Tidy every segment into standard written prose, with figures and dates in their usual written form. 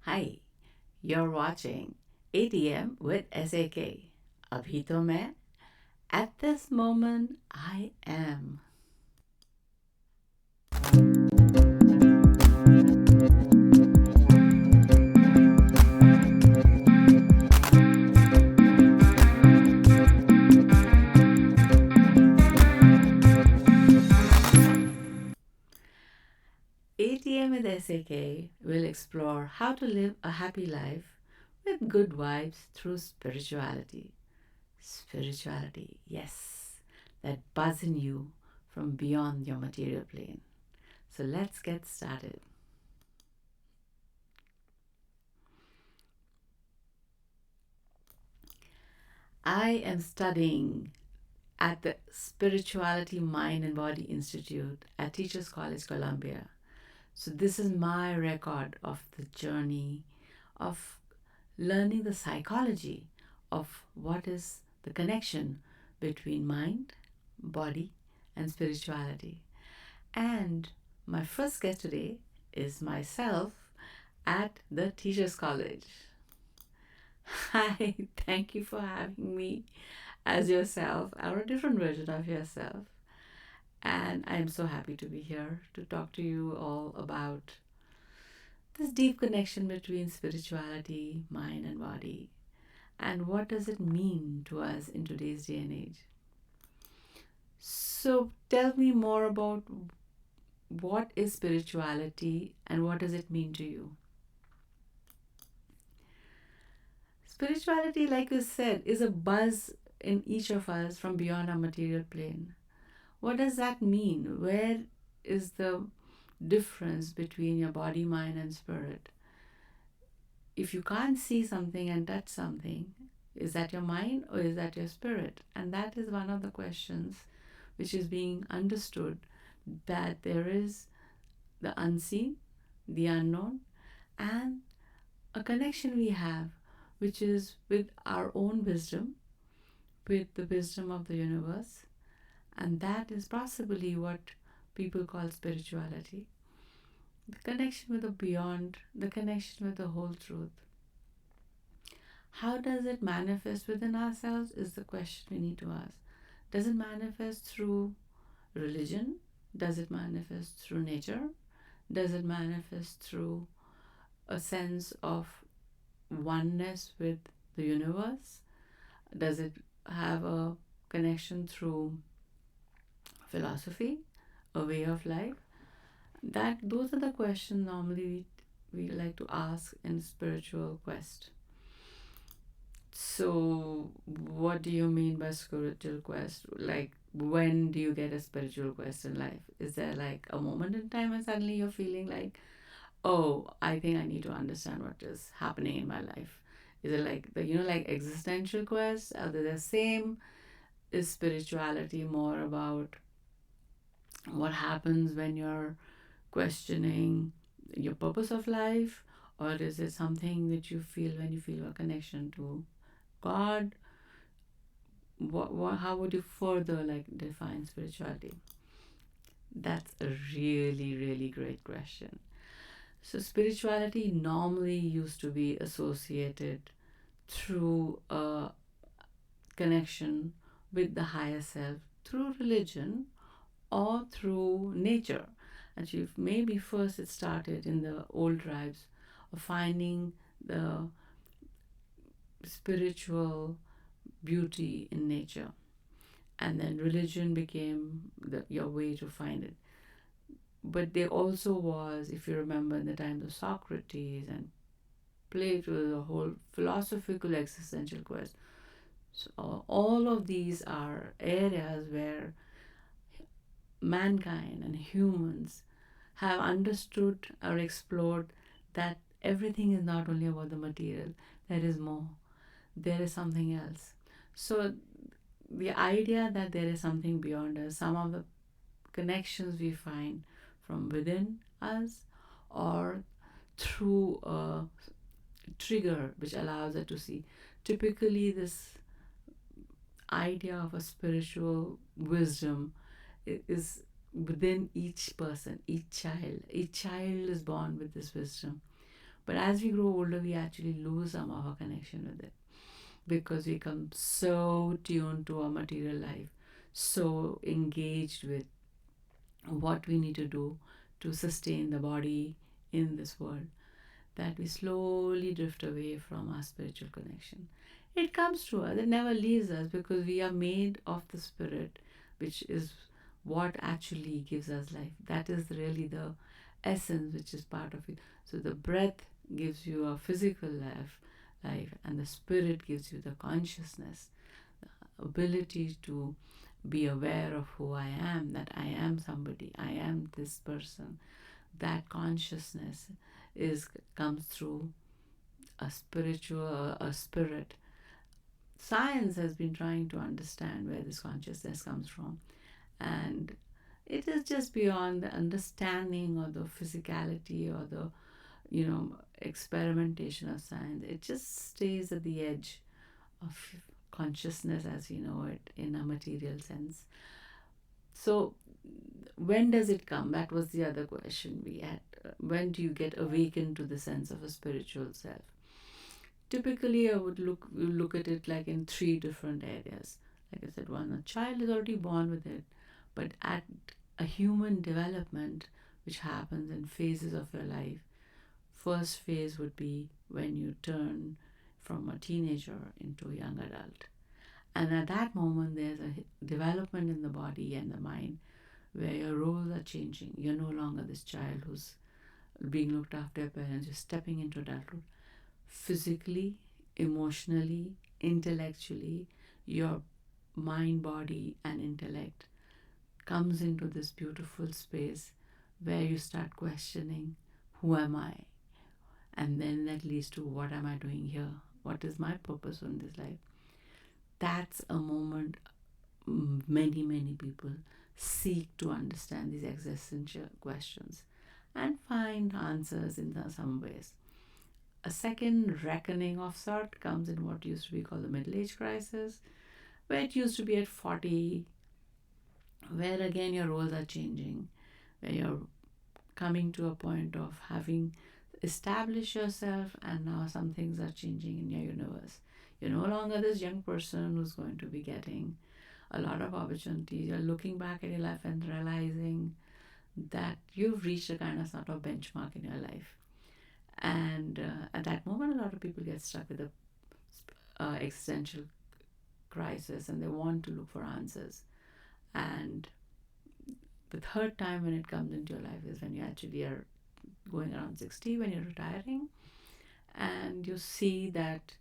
Hi, you're watching ATM with SAK. अभी तो मैं at this moment I am. ATM with SAK will explore how to live a happy life with good vibes through spirituality. Spirituality, yes, that buzz in you from beyond your material plane. So let's get started. I am studying at the Spirituality Mind and Body Institute at Teachers College, Columbia. So, this is my record of the journey of learning the psychology of what is the connection between mind, body, and spirituality. And my first guest today is myself at the Teachers College. Hi, thank you for having me as yourself or a different version of yourself. And I am so happy to be here to talk to you all about this deep connection between spirituality, mind, and body. And what does it mean to us in today's day and age? So, tell me more about what is spirituality and what does it mean to you? Spirituality, like you said, is a buzz in each of us from beyond our material plane. What does that mean? Where is the difference between your body, mind, and spirit? If you can't see something and touch something, is that your mind or is that your spirit? And that is one of the questions which is being understood, that there is the unseen, the unknown, and a connection we have, which is with our own wisdom, with the wisdom of the universe. And that is possibly what people call spirituality. The connection with the beyond, the connection with the whole truth. How does it manifest within ourselves is the question we need to ask. Does it manifest through religion? Does it manifest through nature? Does it manifest through a sense of oneness with the universe? Does it have a connection through philosophy, a way of life? That those are the questions normally we like to ask in spiritual quest. So, what do you mean by spiritual quest? Like, when do you get a spiritual quest in life? Is there like a moment in time and suddenly you're feeling like, oh, I think I need to understand what is happening in my life? Is it like the, like existential quest? Are they the same? Is spirituality more about what happens when you're questioning your purpose of life? Or is it something that you feel when you feel a connection to God? How would you further like define spirituality? That's a really, really great question. So, spirituality normally used to be associated through a connection with the higher self through religion or through nature. And if maybe first it started in the old tribes of finding the spiritual beauty in nature, and then religion became your way to find it. But there also was, if you remember, in the times of Socrates and Plato, the whole philosophical existential quest. So all of these are areas where mankind and humans have understood or explored that everything is not only about the material, there is more, there is something else. So the idea that there is something beyond us, some of the connections we find from within us or through a trigger which allows us to see. Typically, this idea of a spiritual wisdom is within each person, each child. Each child is born with this wisdom. But as we grow older, we actually lose some of our connection with it because we become so tuned to our material life, so engaged with what we need to do to sustain the body in this world, that we slowly drift away from our spiritual connection. It comes to us, it never leaves us because we are made of the spirit, which is what actually gives us life. That is really the essence which is part of it. So the breath gives you a physical life, and the spirit gives you the consciousness, ability to be aware of who I am, that I am somebody, I am this person. That consciousness is comes through a spirit. Science has been trying to understand where this consciousness comes from, and it is just beyond the understanding or the physicality or the experimentation of science. It just stays at the edge of consciousness as we know it in a material sense. So when does it come? That was the other question we had. When do you get awakened to the sense of a spiritual self? Typically, I would look at it like in three different areas. Like I said, one, a child is already born with it, but at a human development, which happens in phases of your life, first phase would be when you turn from a teenager into a young adult. And at that moment, there's a development in the body and the mind where your roles are changing. You're no longer this child who's being looked after by parents. You're stepping into adulthood. Physically, emotionally, intellectually, your mind, body, and intellect comes into this beautiful space where you start questioning, who am I? And then that leads to, what am I doing here? What is my purpose in this life? That's a moment many people seek to understand these existential questions and find answers in some ways. A second reckoning of sort comes in what used to be called the middle age crisis, where it used to be at 40, where again your roles are changing, where you're coming to a point of having established yourself, and now some things are changing in your universe. You're no longer this young person who's going to be getting a lot of opportunities. You're looking back at your life and realizing that you've reached a kind of sort of benchmark in your life. And at that moment, a lot of people get stuck with the existential crisis and they want to look for answers. And the third time when it comes into your life is when you actually are going around 60, when you're retiring, and you see that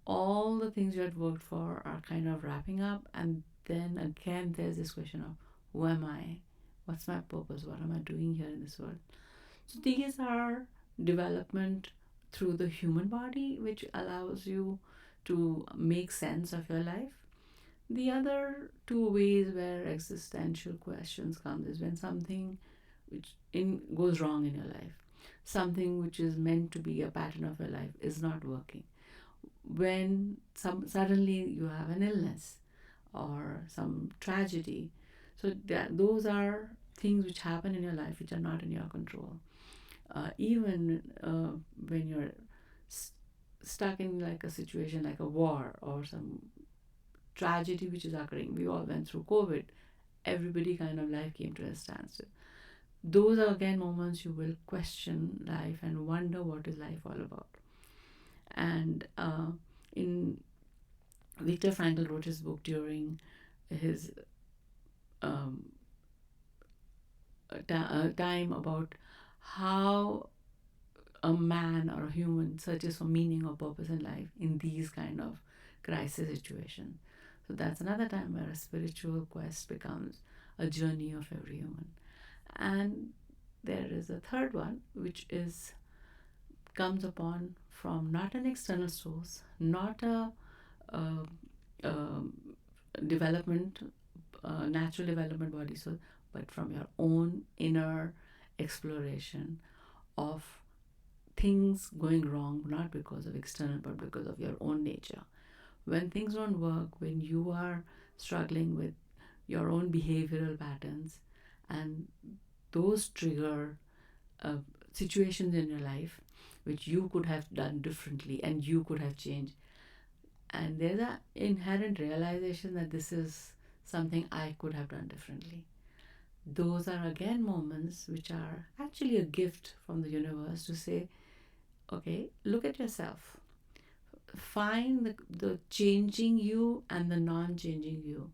all the things you had worked for are kind of wrapping up. And then again, there's this question of, who am I? What's my purpose? What am I doing here in this world? So these are development through the human body, which allows you to make sense of your life. The other two ways where existential questions come is when something goes wrong in your life, something which is meant to be a pattern of your life is not working. When suddenly you have an illness or some tragedy. So those are things which happen in your life which are not in your control. Even when you're stuck in like a situation like a war or some tragedy which is occurring. We all went through COVID. Everybody kind of life came to a standstill. Those are again moments you will question life and wonder what is life all about. And in Viktor Frankl wrote his book during his time about how a man or a human searches for meaning or purpose in life in these kind of crisis situations. So that's another time where a spiritual quest becomes a journey of every human. And there is a third one, which is comes upon from not an external source, not a development, natural development body source, but from your own inner exploration of things going wrong, not because of external, but because of your own nature. When things don't work, when you are struggling with your own behavioral patterns, and those trigger situations in your life which you could have done differently and you could have changed. And there's an inherent realization that this is something I could have done differently. Those are again moments which are actually a gift from the universe to say, okay, look at yourself. Find the changing you and the non changing you.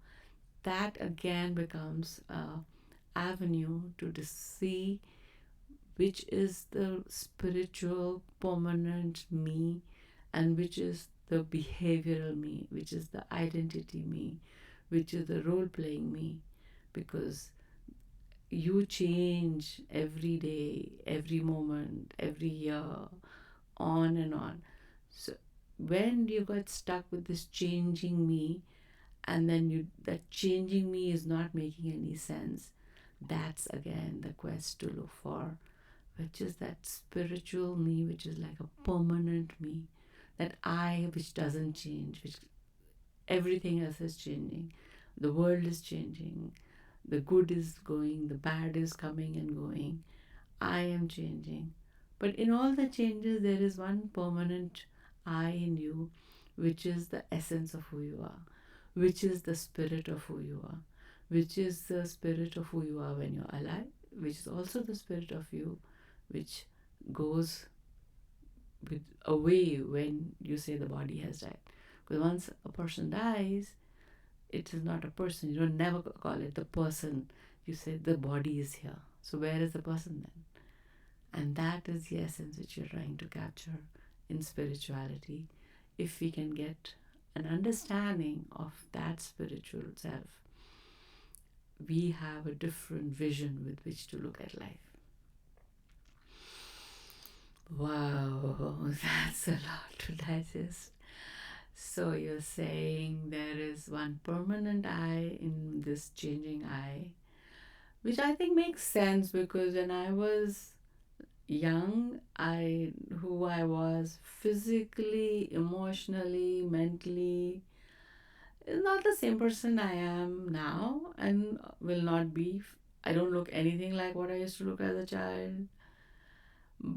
That again becomes a avenue to see which is the spiritual permanent me and which is the behavioral me, which is the identity me, which is the role playing me. Because you change every day, every moment, every year, on and on. So when you got stuck with this changing me, and then you that changing me is not making any sense, that's again the quest to look for, which is that spiritual me, which is like a permanent me, that I which doesn't change, which everything else is changing. The world is changing. The good is going, the bad is coming and going. I am changing. But in all the changes, there is one permanent I in you, which is the essence of who you are, which is the spirit of who you are, which is the spirit of who you are when you're alive, which is also the spirit of you, which goes with away when you say the body has died. Because once a person dies, it is not a person. You don't never call it the person. You say the body is here. So where is the person then? And that is the essence which you're trying to capture in spirituality. If we can get an understanding of that spiritual self, we have a different vision with which to look at life. Wow, that's a lot to digest. So you're saying there is one permanent I in this changing I, which I think makes sense because when I was young, who I was physically, emotionally, mentally is not the same person I am now and will not be. I don't look anything like what I used to look as a child.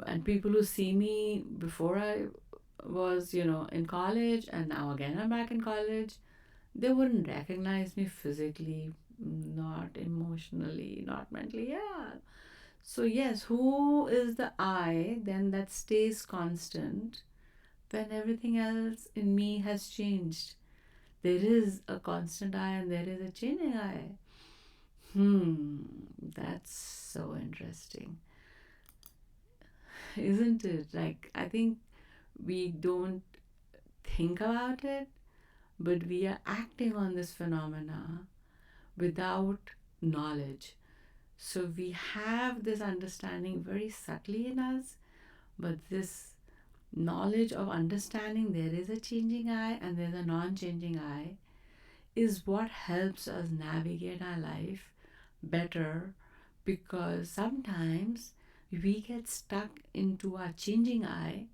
And people who see me before I was, in college and now again I'm back in college, they wouldn't recognize me physically, not emotionally, not mentally. Yeah. So, yes, who is the I then that stays constant when everything else in me has changed? There is a constant I and there is a changing I. That's so interesting, isn't it? Like, I think we don't think about it, but we are acting on this phenomena without knowledge. So we have this understanding very subtly in us, but this knowledge of understanding there is a changing I and there's a non changing I is what helps us navigate our life better, because sometimes we get stuck into our changing I,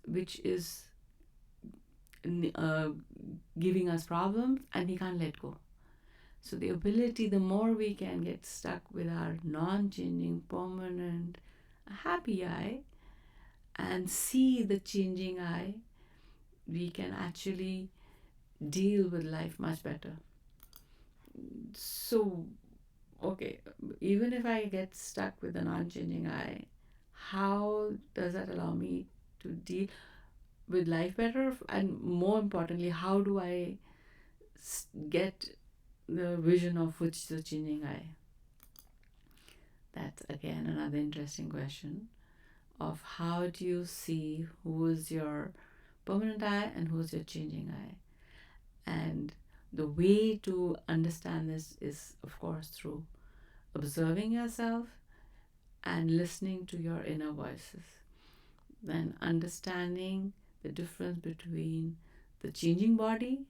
which is uh, giving us problems and we can't let go. So, the ability, the more we can get stuck with our non changing, permanent, happy I and see the changing I, we can actually deal with life much better. So, okay, even if I get stuck with an unchanging I, how does that allow me to deal with life better? And more importantly, how do I get the vision of which the changing I? That's again another interesting question of how do you see who is your permanent I and who's your changing I? And the way to understand this is, of course, through observing yourself and listening to your inner voices. Then understanding the difference between the changing body,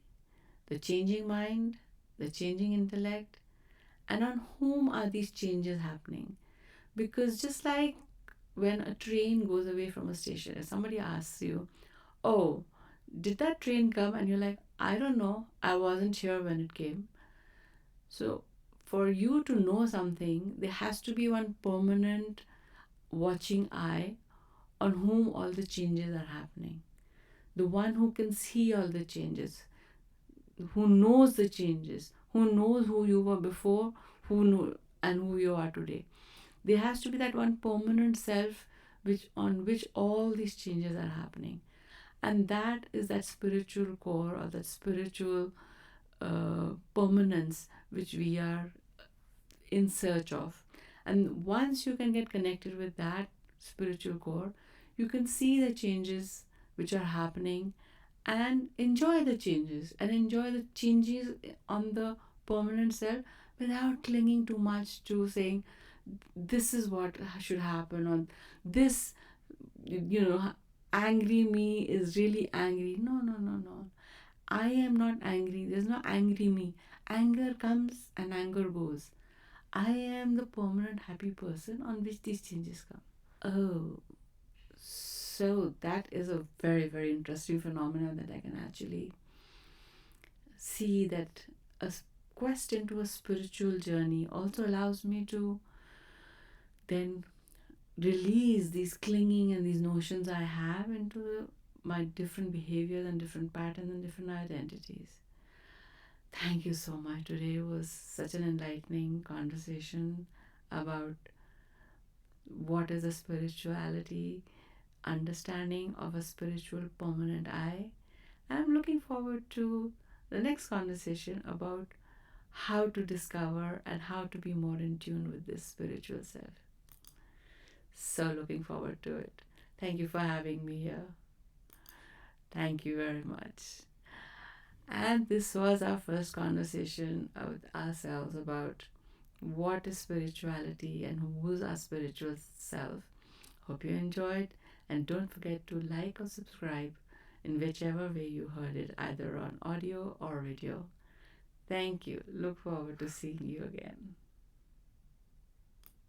the changing mind, the changing intellect, and on whom are these changes happening. Because just like when a train goes away from a station, if somebody asks you, oh, did that train come? And you're like, I don't know, I wasn't here when it came. So for you to know something, there has to be one permanent watching eye on whom all the changes are happening, the one who can see all the changes, who knows the changes, who knows who you were before, who know and who you are today. There has to be that one permanent self which on which all these changes are happening. And that is that spiritual core or that spiritual permanence which we are in search of. And once you can get connected with that spiritual core, you can see the changes which are happening and enjoy the changes on the permanent self without clinging too much to saying this is what should happen, or this, you know, angry me is really angry. No, no, no, no. I am not angry. There's no angry me. Anger comes and anger goes. I am the permanent happy person on which these changes come. Oh, so that is a very, very interesting phenomenon that I can actually see, that a quest into a spiritual journey also allows me to then release these clinging and these notions I have into my different behaviors and different patterns and different identities. Thank you so much. Today was such an enlightening conversation about what is a spirituality, understanding of a spiritual permanent I. I'm looking forward to the next conversation about how to discover and how to be more in tune with this spiritual self. So looking forward to it. Thank you for having me here. Thank you very much. And this was our first conversation with ourselves about what is spirituality and who's our spiritual self. Hope you enjoyed, and don't forget to like or subscribe in whichever way you heard it, either on audio or video. Thank you. Look forward to seeing you again.